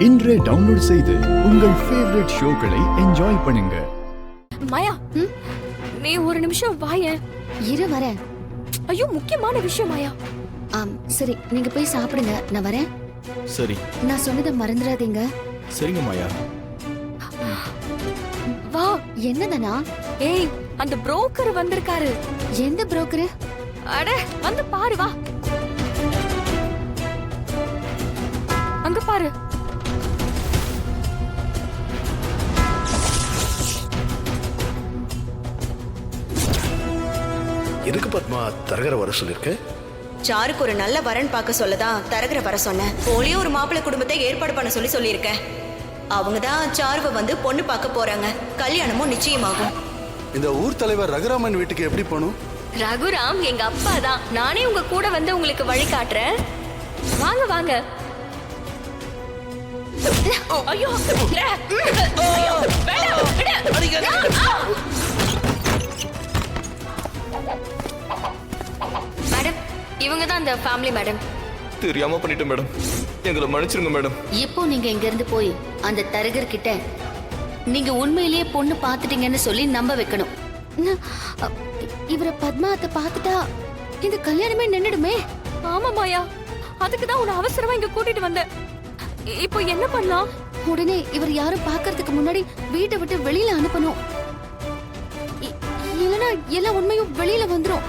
இன்றே டவுன்லோட் செய்து உங்கள் ஃபேவரட் ஷோக்களை என்ஜாய் பண்ணுங்க. மாயா, நீ ஒரு நிமிஷம் வாயேன். இரு வரேன். ஐயோ, முக்கியமான விஷயம் மாயா. சரி, நீங்க போய் சாப்பிடுங்க, நான் வரேன். சரி, நான் சொன்னதை மறந்துடாதீங்க. சரிங்க மாயா. வா. என்னதானா? ஏய், அந்த புரோக்கர் வந்திருக்காரு. எந்த புரோக்கரு? அட, வந்து பாரு, வா. அங்க பாரு. எதுக்கு பத்மா தரகரை வர சொல்லிருக்க? சாருக்கு ஒரு நல்ல வரன் பார்க்க சொல்லதான் தரகரை வர சொன்னேன். போலியோ ஒரு மாப்பிள்ளை குடும்பத்தை ஏற்பாடு பண்ண சொல்லியிருக்கேன். அவங்க தான் சாருவை வந்து பொண்ணு பார்க்க போறாங்க. கல்யாணமும் நிச்சயமாகும். இந்த ஊர் தலைவர் ரகுராமன் வீட்டுக்கு எப்படி போகணும்? ரகுராம் எங்க அப்பா தான். நானே உங்க கூட வந்து உங்களுக்கு வழி காட்டுறேன். வாங்க வாங்க. ஐயோ, மேடம், இவங்க தான் அந்த ஃபேமிலி மேடம். தெரியாம பண்ணிட்டேன் மேடம், எங்களை மன்னிச்சிருங்க மேடம். இப்போ நீங்க இங்க இருந்து போய் அந்த தரகர் கிட்ட நீங்க உண்மையிலேயே பொண்ணு பாத்துட்டீங்கன்னு சொல்லி நம்ப வைக்கணும். இவரை பத்மா அத்தை பாத்துட்டா இந்த கல்யாணமே நின்னுடுமே. ஆமா மாயா, அதுக்கு தான் உன்னை அவசரமா இங்க கூட்டிட்டு வந்தேன். இப்போ என்ன பண்ணலாம்? உடனே இவர் யாரும் பாக்குறதுக்கு முன்னாடி வீட்டை விட்டு வெளியில அனுப்பணும். இல்லனா எல்லா உண்மையும் வெளியில வந்துரும்.